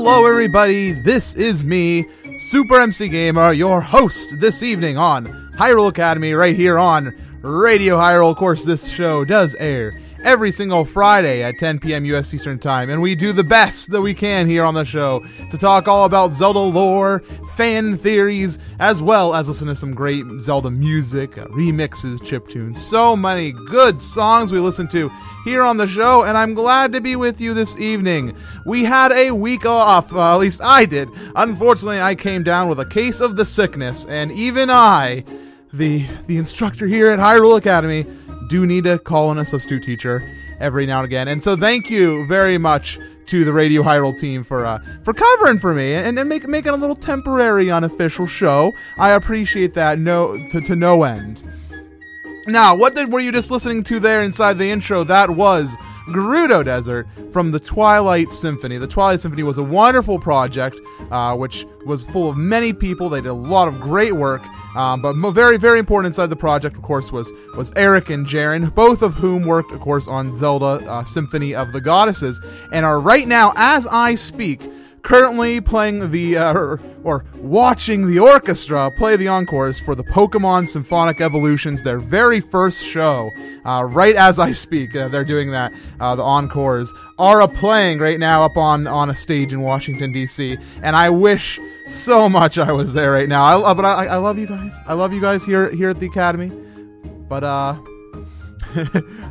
Hello everybody, this is me, Super MC Gamer, your host this evening on Hyrule Academy, right here on Radio Hyrule. Of course, this show does air every single Friday at 10 p.m. U.S. Eastern Time, and we do the best that we can here on the show to talk all about Zelda lore, fan theories, as well as listen to some great Zelda music, remixes, chiptunes, so many good songs we listen to here on the show, and I'm glad to be with you this evening. We had a week off, at least I did. Unfortunately, I came down with a case of the sickness, and even I, the instructor here at Hyrule Academy, do need to call in a substitute teacher every now and again. And so thank you very much to the Radio Hyrule team for covering for me and making a little temporary unofficial show. I appreciate that to no end. Now, were you just listening to there inside the intro? That was Gerudo Desert from the Twilight Symphony. The Twilight Symphony was a wonderful project, which was full of many people. They did a lot of great work, but very, very important inside the project, of course, was Eric and Jaren, both of whom worked, of course, on Zelda Symphony of the Goddesses, and are right now, as I speak, currently playing or watching the orchestra play the encores for the Pokemon Symphonic Evolutions, their very first show. Right as I speak, they're doing that. The encores are playing right now up on a stage in Washington, D.C., and I wish so much I was there right now. I love you guys. I love you guys here at the Academy. But I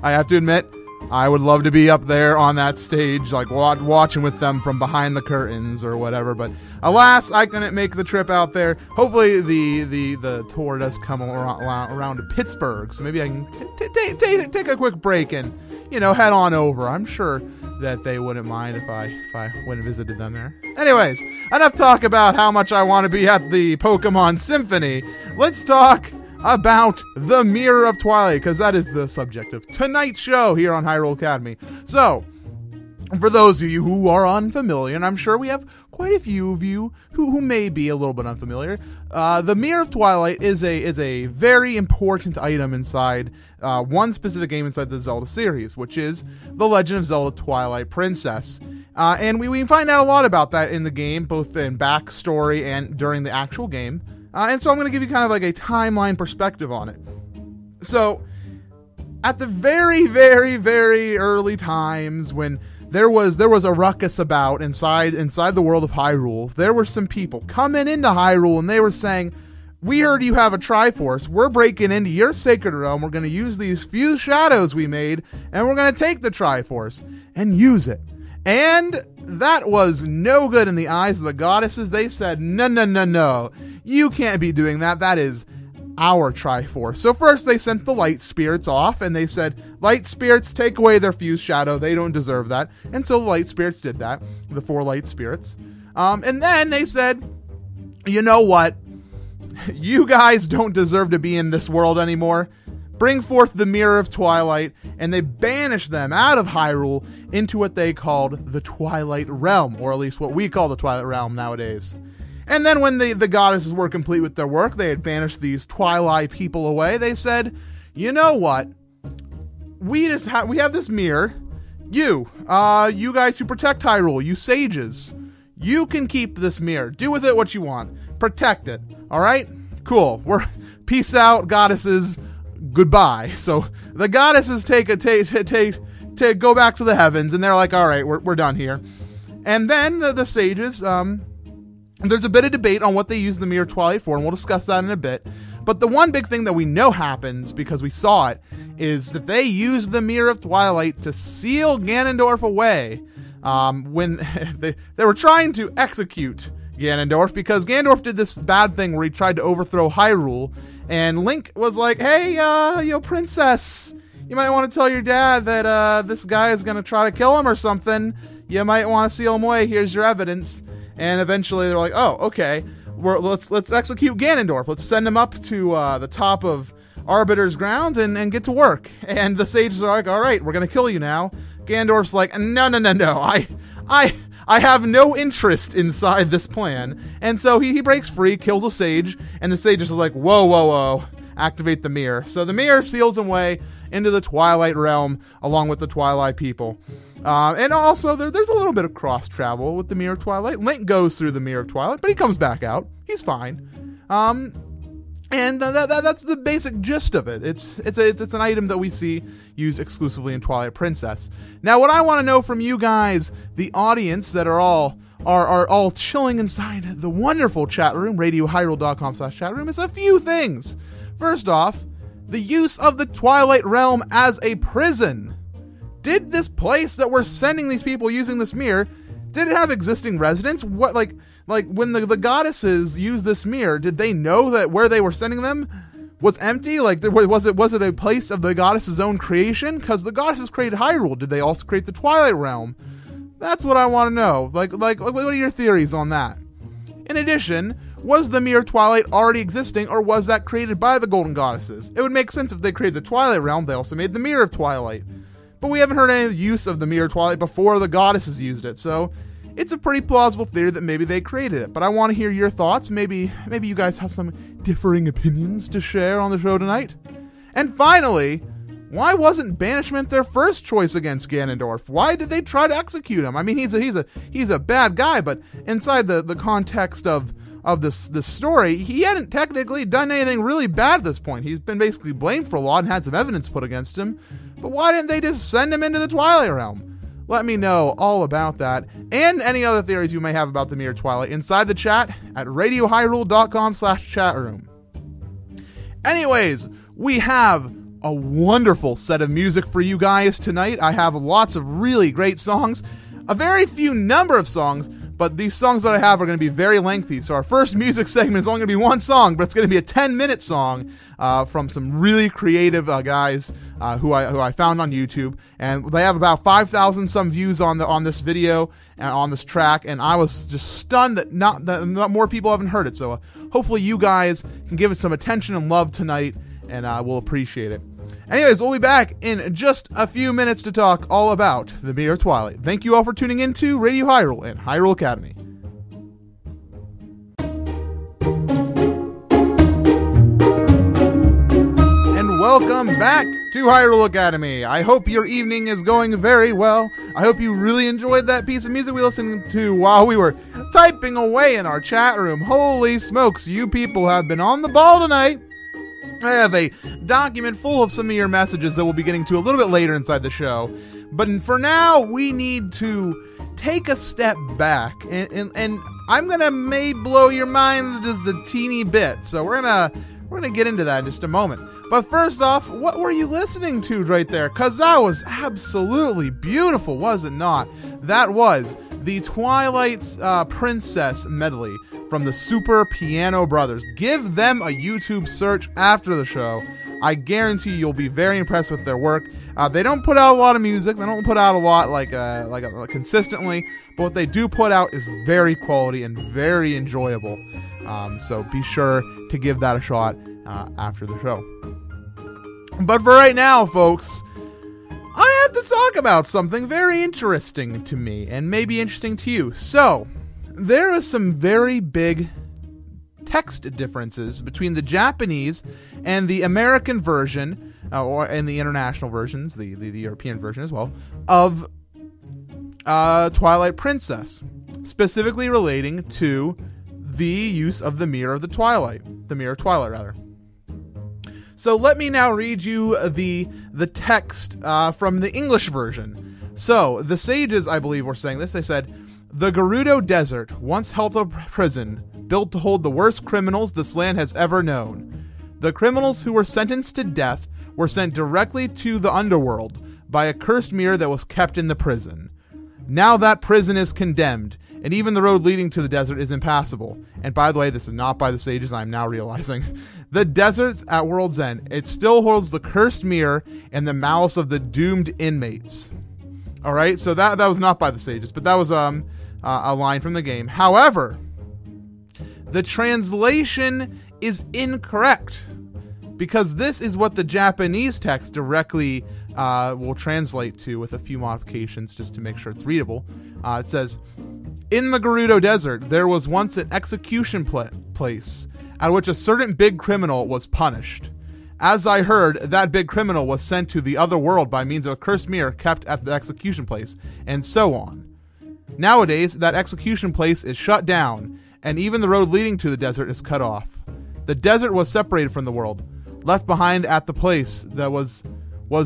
have to admit, I would love to be up there on that stage, like watching with them from behind the curtains or whatever. But alas, I couldn't make the trip out there. Hopefully, the tour does come around to Pittsburgh, so maybe I can take a quick break and head on over. I'm sure that they wouldn't mind if I went and visited them there. Anyways, enough talk about how much I want to be at the Pokemon Symphony. Let's talk about the Mirror of Twilight, because that is the subject of tonight's show here on Hyrule Academy. So, for those of you who are unfamiliar, and I'm sure we have quite a few of you who may be a little bit unfamiliar, the Mirror of Twilight is a very important item inside one specific game inside the Zelda series, which is The Legend of Zelda Twilight Princess. And we find out a lot about that in the game, both in backstory and during the actual game. And so I'm going to give you kind of like a timeline perspective on it. So, at the very, very, very early times when there was a ruckus about inside the world of Hyrule, there were some people coming into Hyrule and they were saying, "We heard you have a Triforce. We're breaking into your sacred realm. We're going to use these few shadows we made, and we're going to take the Triforce and use it." And that was no good in the eyes of the goddesses. They said, no, you can't be doing that. That is our Triforce. So first they sent the light spirits off, and they said, light spirits, take away their fused shadow. They don't deserve that. And so the light spirits did that, the 4 light spirits. And then they said, you know what? You guys don't deserve to be in this world anymore. Bring forth the Mirror of Twilight, and they banished them out of Hyrule into what they called the Twilight Realm, or at least what we call the Twilight Realm nowadays. And then when the goddesses were complete with their work, they had banished these Twilight people away. They said, you know what? We have this mirror. You guys who protect Hyrule, you sages, you can keep this mirror. Do with it what you want. Protect it. All right? Cool. Peace out, goddesses. Goodbye. So the goddesses go back to the heavens, and they're like, all right, we're done here. And then the sages, there's a bit of debate on what they use the Mirror of Twilight for, and we'll discuss that in a bit. But the one big thing that we know happens, because we saw it, is that they used the Mirror of Twilight to seal Ganondorf away when they were trying to execute Ganondorf, because Ganondorf did this bad thing where he tried to overthrow Hyrule. And Link was like, hey, princess, you might want to tell your dad that this guy is going to try to kill him or something. You might want to seal him away. Here's your evidence. And eventually they're like, oh, okay, let's execute Ganondorf. Let's send him up to the top of Arbiter's grounds and get to work. And the sages are like, all right, we're going to kill you now. Ganondorf's like, no, I have no interest inside this plan. And so he breaks free, kills a sage, and the sage is like, whoa. activate the mirror. So the mirror seals him away into the Twilight realm along with the Twilight people. And also, there's a little bit of cross-travel with the Mirror of Twilight. Link goes through the Mirror of Twilight, but he comes back out. He's fine. And that's the basic gist of it. It's an item that we see used exclusively in Twilight Princess. Now, what I want to know from you guys, the audience that are all chilling inside the wonderful chat room, radiohyrule.com/chat room, is a few things. First off, the use of the Twilight Realm as a prison. Did this place that we're sending these people using this mirror, did it have existing residents? What, like when the goddesses used this mirror, did they know that where they were sending them was empty? Like, was it a place of the goddess's own creation? Because the goddesses created Hyrule. Did they also create the Twilight Realm? That's what I want to know. Like, what are your theories on that? In addition, was the Mirror of Twilight already existing, or was that created by the Golden Goddesses? It would make sense if they created the Twilight Realm, they also made the Mirror of Twilight. But we haven't heard any use of the Mirror of Twilight before the goddesses used it, so it's a pretty plausible theory that maybe they created it. But I want to hear your thoughts. Maybe you guys have some differing opinions to share on the show tonight. And finally, why wasn't banishment their first choice against Ganondorf? Why did they try to execute him? I mean, he's a bad guy, but inside the context of this story, he hadn't technically done anything really bad at this point. He's been basically blamed for a lot and had some evidence put against him. But why didn't they just send him into the Twilight Realm? Let me know all about that and any other theories you may have about the Mirror Twilight inside the chat at radiohyrule.com/chatroom. Anyways, we have a wonderful set of music for you guys tonight. I have lots of really great songs, a very few number of songs, but these songs that I have are going to be very lengthy. So our first music segment is only going to be one song, but it's going to be a 10-minute song from some really creative guys who I found on YouTube, and they have about 5,000 some views on this video and on this track, and I was just stunned that not more people haven't heard it. So hopefully you guys can give it some attention and love tonight, and we'll appreciate it. Anyways, we'll be back in just a few minutes to talk all about the Mirror of Twilight. Thank you all for tuning in to Radio Hyrule and Hyrule Academy. And welcome back to Hyrule Academy. I hope your evening is going very well. I hope you really enjoyed that piece of music we listened to while we were typing away in our chat room. Holy smokes, you people have been on the ball tonight. I have a document full of some of your messages that we'll be getting to a little bit later inside the show. But for now, we need to take a step back. And I'm going to may blow your minds just a teeny bit. So we're gonna get into that in just a moment. But first off, what were you listening to right there? Because that was absolutely beautiful, was it not? That was the Twilight Princess medley from the Super Piano Brothers. Give them a YouTube search after the show. I guarantee you'll be very impressed with their work. They don't put out a lot of music. They don't put out a lot consistently. But what they do put out is very quality and very enjoyable. So be sure to give that a shot after the show. But for right now, folks, I have to talk about something very interesting to me and maybe interesting to you. So, there are some very big text differences between the Japanese and the American version, and the international versions, the European version as well, of Twilight Princess, specifically relating to the use of the Mirror of Twilight. So let me now read you the text from the English version. So, the sages, I believe, were saying this. They said, "The Gerudo Desert once held a prison built to hold the worst criminals this land has ever known. The criminals who were sentenced to death were sent directly to the underworld by a cursed mirror that was kept in the prison. Now that prison is condemned, and even the road leading to the desert is impassable." And by the way, this is not by the sages, I'm now realizing. "The desert's at World's End. It still holds the cursed mirror and the malice of the doomed inmates." Alright, so that was not by the sages, but that was a line from the game. However, the translation is incorrect, because this is what the Japanese text directly will translate to with a few modifications just to make sure it's readable. It says, "In the Gerudo Desert, there was once an execution place at which a certain big criminal was punished. As I heard, that big criminal was sent to the other world by means of a cursed mirror kept at the execution place, and so on. Nowadays, that execution place is shut down, and even the road leading to the desert is cut off. The desert was separated from the world. Left behind at the place that was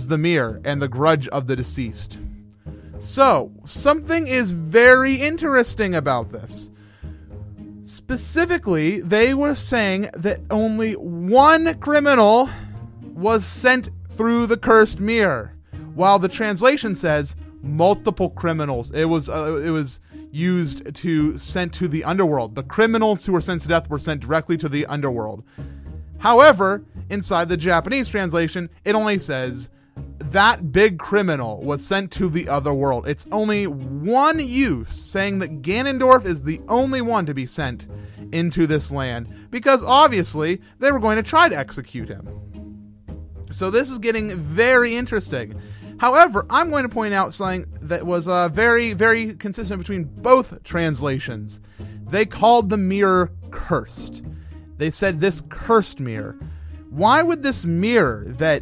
the mirror and the grudge of the deceased. So, something is very interesting about this. Specifically, they were saying that only one criminal was sent through the cursed mirror, while the translation says multiple criminals. It was used to sent to the underworld. The criminals who were sent to death were sent directly to the underworld. However, inside the Japanese translation, it only says that big criminal was sent to the other world. It's only one use, saying that Ganondorf is the only one to be sent into this land, because obviously they were going to try to execute him. So this is getting very interesting. However, I'm going to point out something that was very, very consistent between both translations. They called the mirror cursed. They said this cursed mirror. Why would this mirror that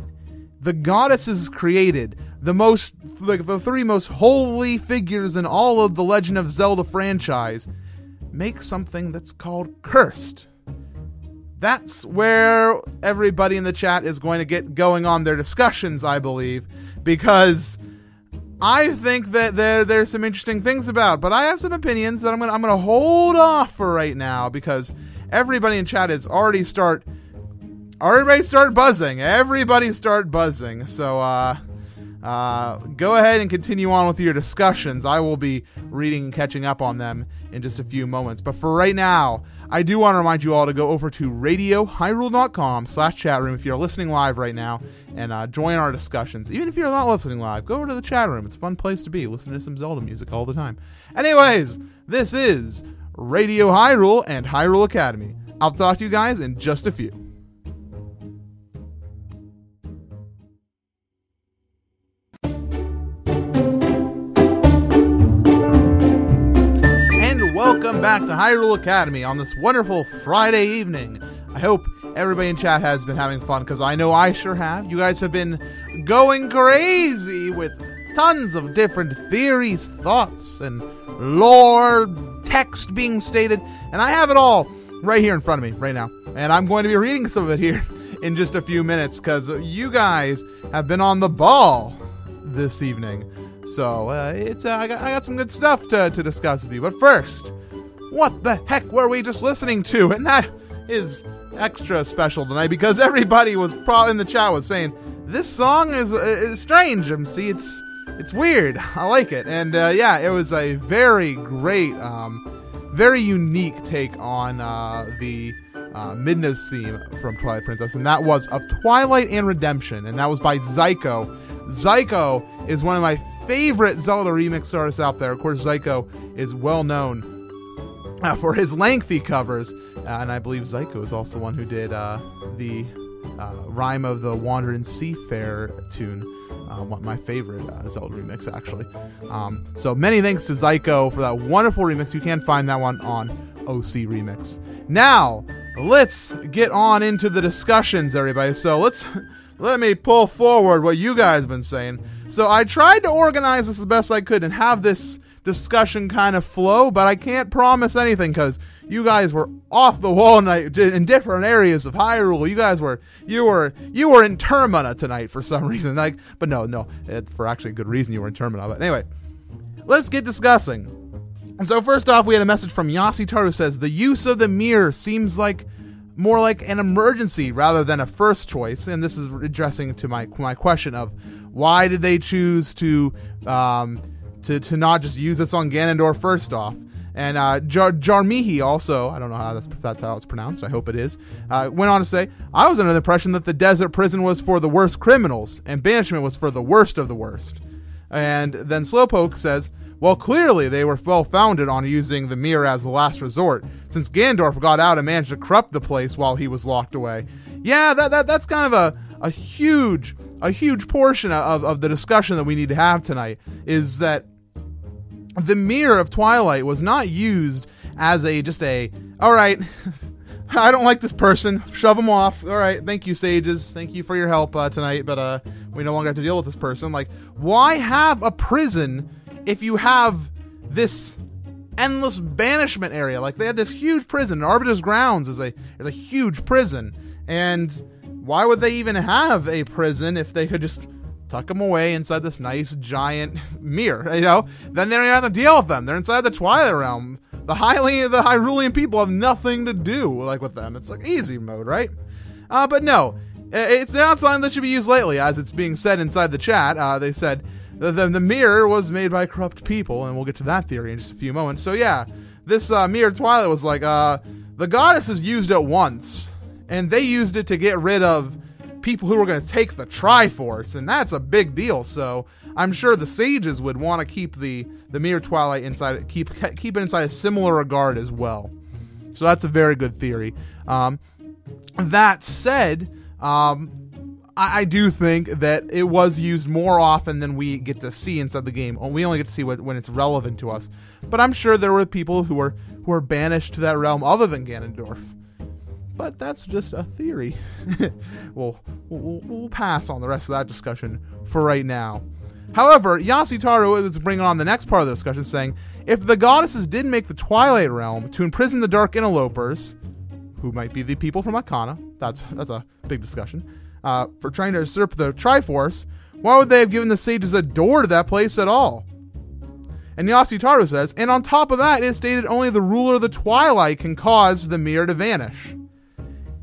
the goddesses created, the three most holy figures in all of the Legend of Zelda franchise, make something that's called cursed? That's where everybody in the chat is going to get going on their discussions, I believe, because I think that there's some interesting things about, but I have some opinions that I'm gonna hold off for right now, because everybody in chat is already start buzzing. Everybody start buzzing. So go ahead and continue on with your discussions. I will be reading and catching up on them in just a few moments. But for right now, I do want to remind you all to go over to radiohyrule.com/chatroom if you're listening live right now, and join our discussions. Even if you're not listening live, go over to the chat room. It's a fun place to be. Listen to some Zelda music all the time. Anyways, this is Radio Hyrule and Hyrule Academy. I'll talk to you guys in just a few. Welcome back to Hyrule Academy on this wonderful Friday evening. I hope everybody in chat has been having fun, because I know I sure have. You guys have been going crazy with tons of different theories, thoughts, and lore, text being stated, and I have it all right here in front of me right now. And I'm going to be reading some of it here in just a few minutes, because you guys have been on the ball this evening. So, I got some good stuff to discuss with you. But first, what the heck were we just listening to? And that is extra special tonight, because everybody was probably in the chat was saying, this song is strange, MC. It's weird. I like it. And, yeah, it was a very great, very unique take on the Midna's theme from Twilight Princess. And that was of Twilight and Redemption. And that was by Zyko. Zyko is one of my favorite Zelda remix artists out there. Of course, Zyko is well known for his lengthy covers, and I believe Zyko is also the one who did the Rhyme of the Wandering Seafarer tune, my favorite Zelda remix, actually. So many thanks to Zyko for that wonderful remix. You can find that one on OC Remix. Now, let's get on into the discussions, everybody. So let me pull forward what you guys have been saying. So I tried to organize this the best I could and have this discussion kind of flow, but I can't promise anything, because you guys were off the wall tonight in different areas of Hyrule. You guys were you were in Termina tonight for some reason. But no, for actually a good reason you were in Termina. But anyway, let's get discussing. And so first off, we had a message from Yasitaru, who says the use of the mirror seems like more like an emergency rather than a first choice. And this is addressing to my question of why did they choose to not just use this on Ganondorf first off. And Jarmihi also, I don't know if that's how it's pronounced, I hope it is, went on to say, I was under the impression that the desert prison was for the worst criminals and banishment was for the worst of the worst. And then Slowpoke says, well, clearly they were well-founded on using the mirror as the last resort, since Ganondorf got out and managed to corrupt the place while he was locked away. Yeah, that's kind of a huge portion of the discussion that we need to have tonight, is that the mirror of Twilight was not used as alright, I don't like this person. Shove them off. All right, thank you, sages. Thank you for your help tonight, but we no longer have to deal with this person. Like, why have a prison if you have this endless banishment area? Like, they had this huge prison. Arbiter's Grounds is a huge prison, and why would they even have a prison if they could just tuck them away inside this nice giant mirror? Then they don't have to deal with them. They're inside the Twilight Realm. The Hyrulean people have nothing to do with them. It's like easy mode, right? But no, it's not something that should be used lightly, as it's being said inside the chat. They said the mirror was made by corrupt people, and we'll get to that theory in just a few moments. So yeah, this mirror Twilight was like, the goddesses used it once, and they used it to get rid of people who were going to take the Triforce, and that's a big deal. So I'm sure the sages would want to keep the mirror Twilight inside, keep it inside a similar regard as well. So that's a very good theory. That said, I do think that it was used more often than we get to see inside the game. We only get to see when it's relevant to us. But I'm sure there were people who were banished to that realm other than Ganondorf. But that's just a theory. We'll pass on the rest of that discussion for right now. However, Yasutaro is bringing on the next part of the discussion, saying, if the goddesses did make the Twilight Realm to imprison the Dark Interlopers, who might be the people from Akana, that's a big discussion, for trying to usurp the Triforce, why would they have given the sages a door to that place at all? And Yasutaro says, and on top of that, it is stated only the ruler of the Twilight can cause the mirror to vanish.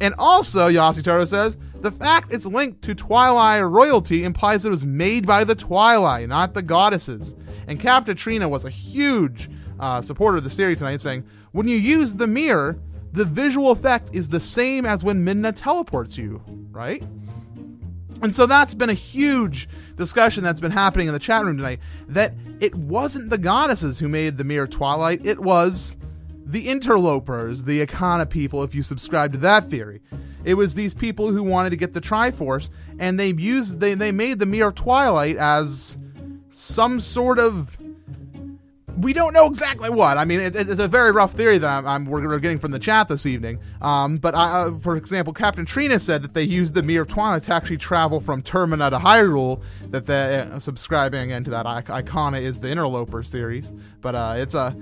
And also, Yasutaro says, the fact it's linked to Twilight royalty implies it was made by the Twilight, not the goddesses. And Captain Trina was a huge supporter of the series tonight, saying, when you use the mirror, the visual effect is the same as when Midna teleports you, right? And so that's been a huge discussion that's been happening in the chat room tonight, that it wasn't the goddesses who made the mirror Twilight, it was the interlopers, the Akana people, if you subscribe to that theory. It was these people who wanted to get the Triforce, and they made the mirror Twilight as some sort of, we don't know exactly what. I mean, it's a very rough theory that we're getting from the chat this evening. But for example, Captain Trina said that they used the mirror Twilight to actually travel from Termina to Hyrule. That they're subscribing into that Icona is the interloper series. But it's a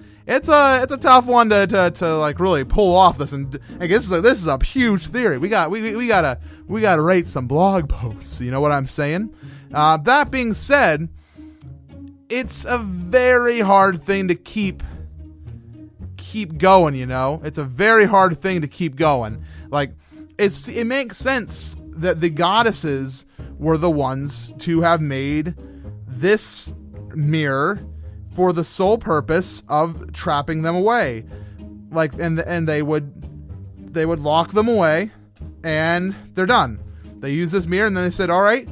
tough one to like really pull off this. And I guess this is a huge theory. We gotta write some blog posts. You know what I'm saying? That being said, it's a very hard thing to keep going, It's a very hard thing to keep going. Like, it makes sense that the goddesses were the ones to have made this mirror for the sole purpose of trapping them away. Like, and they would lock them away, and they're done. They use this mirror, and then they said, all right,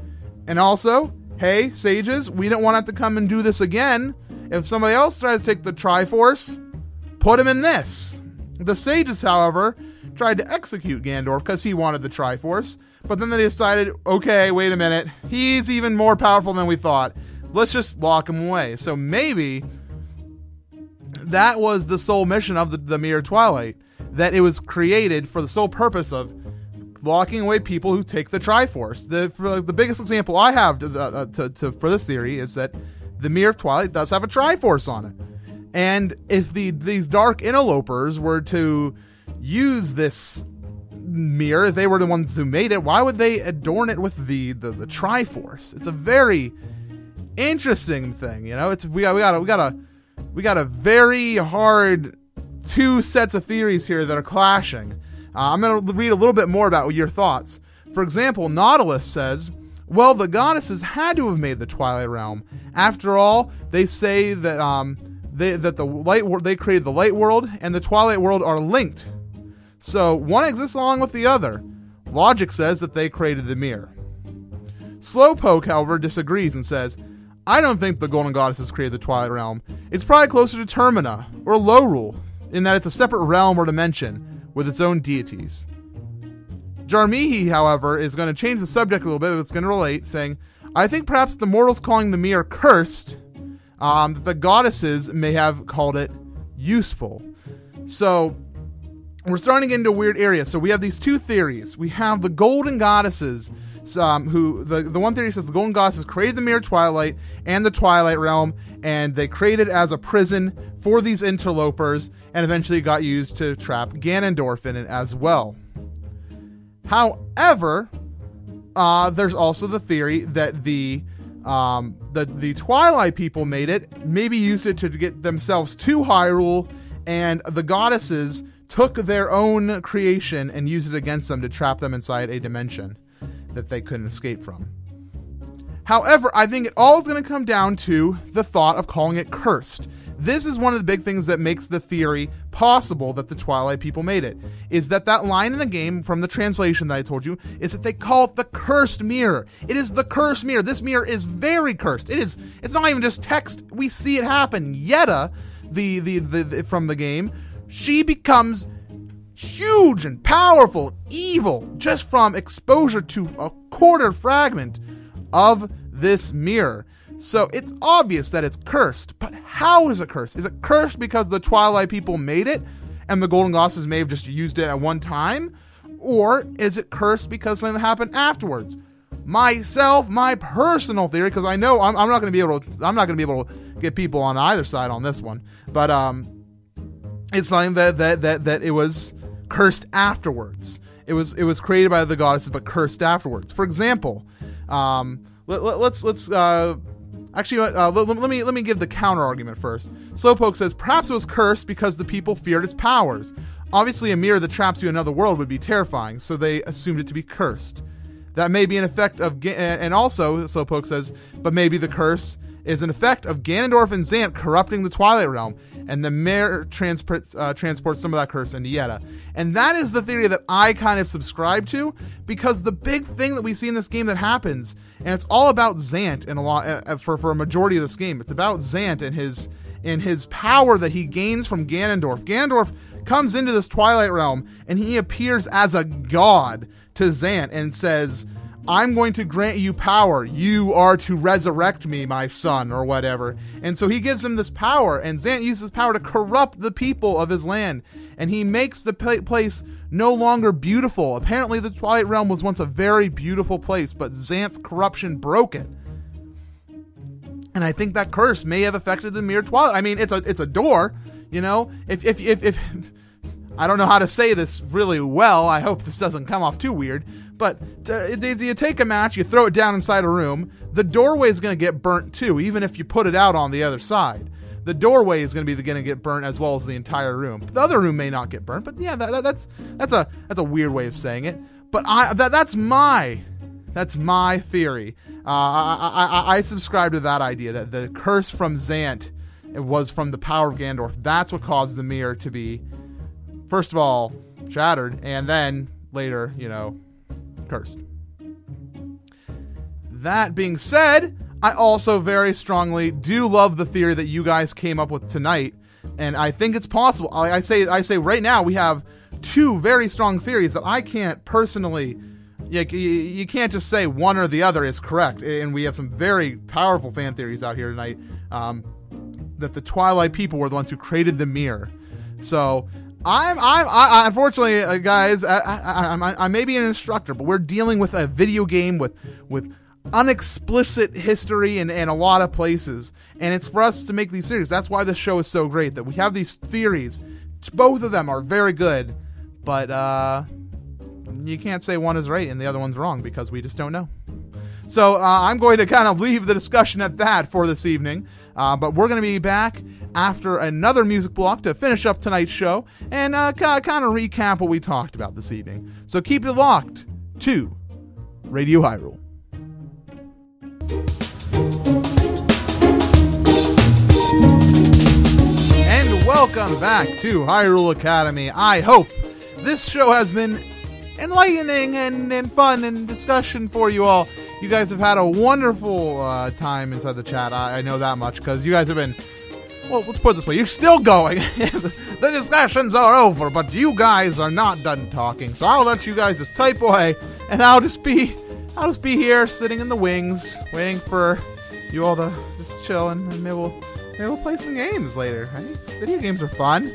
and also, hey, sages, we don't want to have to come and do this again. If somebody else tries to take the Triforce, put him in this. The sages, however, tried to execute Ganondorf because he wanted the Triforce, but then they decided, okay, wait a minute, he's even more powerful than we thought. Let's just lock him away. So maybe that was the sole mission of the Mirror Twilight, that it was created for the sole purpose of locking away people who take the Triforce. The biggest example I have for this theory is that the Mirror of Twilight does have a Triforce on it. And if these dark interlopers were to use this mirror, if they were the ones who made it, why would they adorn it with the Triforce? It's a very interesting thing, we got a very hard two sets of theories here that are clashing. I'm going to read a little bit more about your thoughts. For example, Nautilus says, well, the goddesses had to have made the Twilight Realm. After all, they say that they created the Light World and the Twilight World are linked. So one exists along with the other. Logic says that they created the mirror. Slowpoke, however, disagrees and says, I don't think the Golden Goddesses created the Twilight Realm. It's probably closer to Termina or Lorule, in that it's a separate realm or dimension with its own deities. Jarmihi, however, is going to change the subject a little bit, but it's going to relate, saying, I think perhaps the mortals calling the mirror cursed, the goddesses may have called it useful. So, we're starting to get into a weird area. So we have these two theories. We have the golden goddesses, who the one theory says the golden goddesses created the mirror Twilight and the Twilight realm, and they created it as a prison for these interlopers, and eventually got used to trap Ganondorf in it as well. However, there's also the theory that the Twilight people made it, maybe used it to get themselves to Hyrule, and the goddesses took their own creation and used it against them to trap them inside a dimension that they couldn't escape from. However, I think it all is going to come down to the thought of calling it cursed. This is one of the big things that makes the theory possible that the Twilight people made it, is that line in the game from the translation that I told you is that they call it the cursed mirror. It is the cursed mirror. This mirror is very cursed. It's not even just text. We see it happen. Yetta, the from the game, she becomes huge and powerful, evil, just from exposure to a quarter fragment of this mirror. So it's obvious that it's cursed, but how is it cursed? Is it cursed because the Twilight people made it and the Golden Goddesses may have just used it at one time? Or is it cursed because something happened afterwards? My personal theory, because I know I'm not going to be able to get people on either side on this one, but it's something that it was cursed afterwards. It was created by the goddesses, but cursed afterwards. For example, let me give the counter argument first. Slowpoke says perhaps it was cursed because the people feared its powers. Obviously, a mirror that traps you in another world would be terrifying, so they assumed it to be cursed. That may be an effect of, and also Slowpoke says, but maybe the curse is an effect of Ganondorf and Zant corrupting the Twilight realm, and the mirror transports some of that curse into Yetta. And that is the theory that I kind of subscribe to, because the big thing that we see in this game that happens, and it's all about Zant in a lot for a majority of this game. It's about Zant and his power that he gains from Ganondorf. Ganondorf comes into this Twilight realm and he appears as a god to Zant and says, I'm going to grant you power. You are to resurrect me, my son, or whatever. And so he gives him this power, and Zant uses power to corrupt the people of his land. And he makes the place no longer beautiful. Apparently the Twilight Realm was once a very beautiful place, but Zant's corruption broke it. And I think that curse may have affected the mirror Twilight. I mean, it's a door, you know? If I don't know how to say this really well. I hope this doesn't come off too weird. But you take a match, you throw it down inside a room, the doorway is going to get burnt too, even if you put it out on the other side. The doorway is going to get burnt as well as the entire room. The other room may not get burnt, but yeah, that's a weird way of saying it. But that's my theory. I subscribe to that idea that the curse from Zant was from the power of Ganondorf. That's what caused the mirror to be, first of all, shattered, and then later, cursed. That being said, I also very strongly do love the theory that you guys came up with tonight, and I think it's possible. I say right now we have two very strong theories that I can't personally. You can't just say one or the other is correct, and we have some very powerful fan theories out here tonight. That the Twilight people were the ones who created the mirror. So I unfortunately, guys, I may be an instructor, but we're dealing with a video game with unexplicit history in a lot of places, and it's for us to make these theories. That's why this show is so great, that we have these theories. Both of them are very good, but you can't say one is right and the other one's wrong because we just don't know. So I'm going to kind of leave the discussion at that for this evening, but we're going to be back after another music block to finish up tonight's show and kind of recap what we talked about this evening. So keep it locked to Radio Hyrule. And welcome back to Hyrule Academy. I hope this show has been enlightening and fun and discussion for you all. You guys have had a wonderful time inside the chat. I know that much because you guys have been, well, let's put it this way, you're still going. The discussions are over, but you guys are not done talking. So I'll let you guys just type away, and I'll just be here sitting in the wings, waiting for you all to just chill, and maybe we'll play some games later. Right? Video games are fun.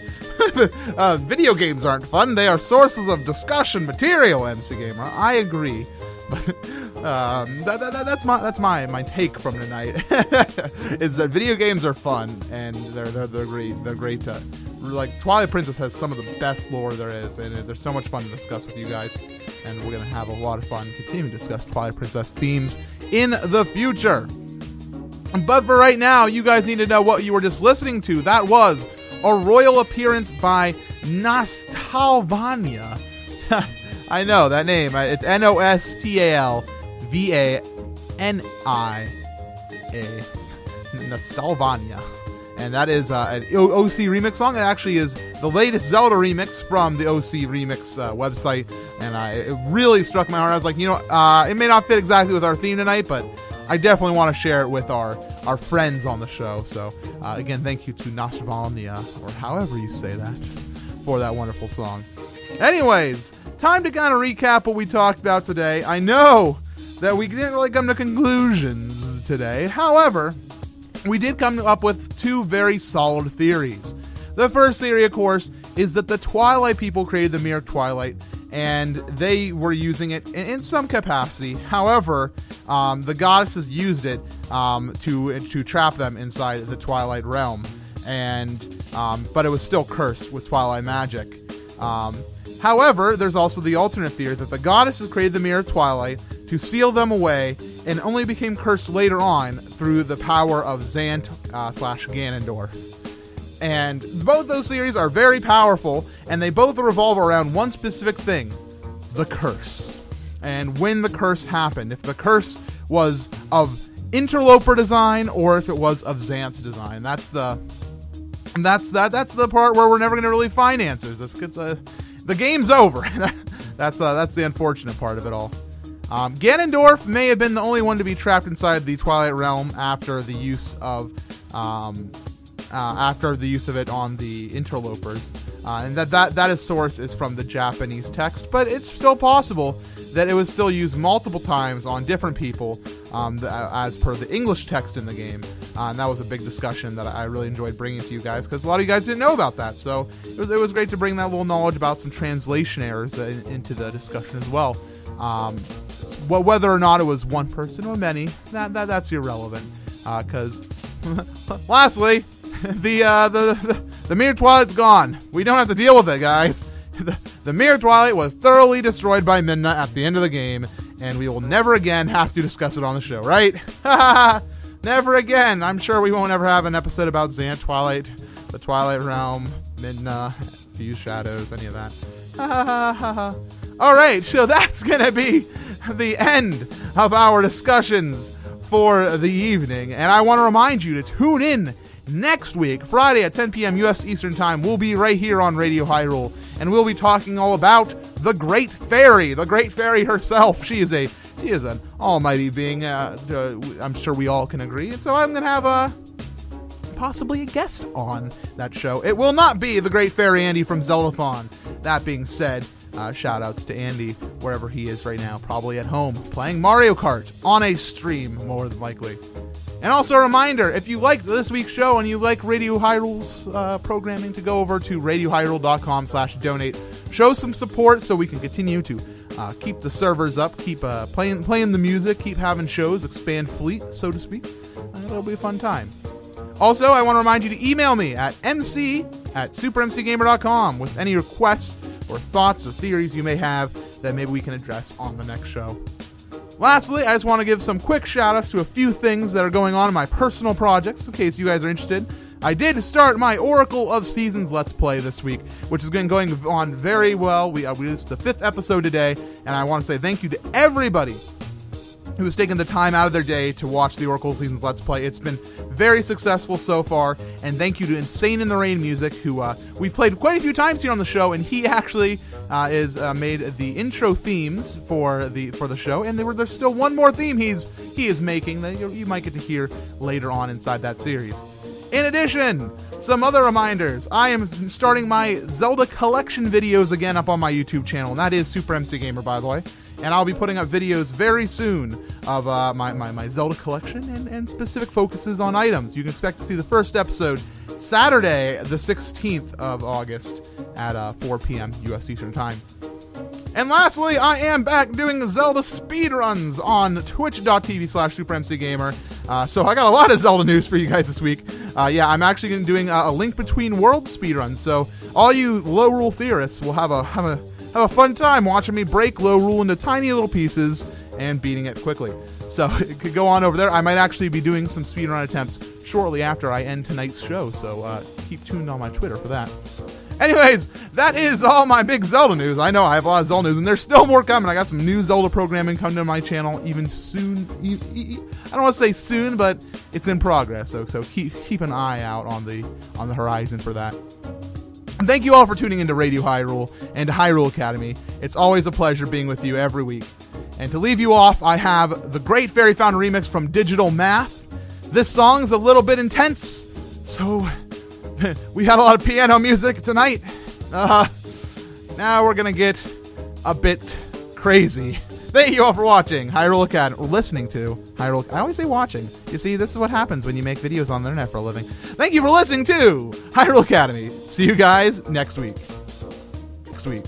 Video games aren't fun. They are sources of discussion material, MC Gamer. I agree. But that's my take from tonight. Is that video games are fun and they're great. They're great to, like, Twilight Princess has some of the best lore there is, and there's so much fun to discuss with you guys. And we're gonna have a lot of fun continuing to discuss Twilight Princess themes in the future. But for right now, you guys need to know what you were just listening to. That was a royal appearance by Nostalvania. I know that name. It's Nostalvania. Nostalvania. And that is an OC remix song. It actually is the latest Zelda remix from the OC remix website. And it really struck my heart. I was like, it may not fit exactly with our theme tonight, but I definitely want to share it with our friends on the show. So, again, thank you to Nostalvania, or however you say that, for that wonderful song. Anyways, time to kind of recap what we talked about today. I know that we didn't really come to conclusions today. However, we did come up with two very solid theories. The first theory, of course, is that the Twilight people created the Mirror Twilight, and they were using it in some capacity. However, the goddesses used it to trap them inside the Twilight realm, but it was still cursed with Twilight magic. However, there's also the alternate theory that the goddesses created the Mirror Twilight to seal them away, and only became cursed later on through the power of Zant / Ganondorf. And both those theories are very powerful, and they both revolve around one specific thing: the curse. And when the curse happened, if the curse was of interloper design or if it was of Zant's design. That's the part where we're never going to really find answers. The game's over. That's the unfortunate part of it all. Ganondorf may have been the only one to be trapped inside the Twilight Realm after the use of it on the interlopers, and that source is from the Japanese text, but it's still possible that it was still used multiple times on different people, as per the English text in the game. And that was a big discussion that I really enjoyed bringing to you guys, because a lot of you guys didn't know about that. So it was great to bring that little knowledge about some translation errors into the discussion as well. Whether or not it was one person or many, that's irrelevant. Because lastly, the Mirror Twilight's gone. We don't have to deal with it, guys. The Mirror Twilight was thoroughly destroyed by Midna at the end of the game, and we will never again have to discuss it on the show, right? Never again. I'm sure we won't ever have an episode about Zant, Twilight, the Twilight Realm, Midna, Fuse Shadows, any of that. Alright, so that's gonna be the end of our discussions for the evening, and I want to remind you to tune in next week, Friday at 10 p.m. U.S. Eastern Time. We'll be right here on Radio Hyrule, and we'll be talking all about the Great Fairy herself. She is an almighty being, I'm sure we all can agree, and so I'm going to have possibly a guest on that show. It will not be the Great Fairy Andy from Zeldathon. That being said, shout outs to Andy wherever he is right now, probably at home playing Mario Kart on a stream, more than likely. And also a reminder, if you liked this week's show and you like Radio Hyrule's programming, to go over to radiohyrule.com/donate. Show some support so we can continue to keep the servers up, keep playing the music, keep having shows, expand fleet, so to speak. It'll be a fun time. Also, I want to remind you to email me at mc@supermcgamer.com with any requests or thoughts or theories you may have that maybe we can address on the next show. Lastly, I just want to give some quick shout-outs to a few things that are going on in my personal projects, in case you guys are interested. I did start my Oracle of Seasons Let's Play this week, which has been going on very well. We released the 5th episode today, and I want to say thank you to everybody who has taken the time out of their day to watch the Oracle of Seasons Let's Play. It's been very successful so far, and thank you to Insane in the Rain Music, who we played quite a few times here on the show, and he actually is made the intro themes for the show, and there's still one more theme he is making that you might get to hear later on inside that series. In addition, some other reminders. I am starting my Zelda collection videos again up on my YouTube channel, and that is Super MC Gamer, by the way. and I'll be putting up videos very soon of my Zelda collection and specific focuses on items. You can expect to see the first episode Saturday, the 16th of August at 4 p.m. U.S. Eastern Time. And lastly, I am back doing Zelda speedruns on twitch.tv/SuperMCGamer. So I got a lot of Zelda news for you guys this week. I'm actually going to be doing a Link Between Worlds speedrun. So all you low rule theorists will have a fun time watching me break low rule into tiny little pieces and beating it quickly. So it could go on over there. I might actually be doing some speedrun attempts shortly after I end tonight's show. So keep tuned on my Twitter for that. Anyways, that is all my big Zelda news. I know I have a lot of Zelda news, and there's still more coming. I got some new Zelda programming coming to my channel even soon. I don't want to say soon, but it's in progress. So keep an eye out on the horizon for that. And thank you all for tuning into Radio Hyrule and Hyrule Academy. It's always a pleasure being with you every week. And to leave you off, I have the Great Fairy Fountain remix from Digital Math. This song's a little bit intense, so we had a lot of piano music tonight. Now we're gonna get a bit crazy. Thank you all for watching Hyrule Academy, or listening to Hyrule. I always say watching. You see, this is what happens when you make videos on the internet for a living. Thank you for listening to Hyrule Academy. See you guys next week. Next week.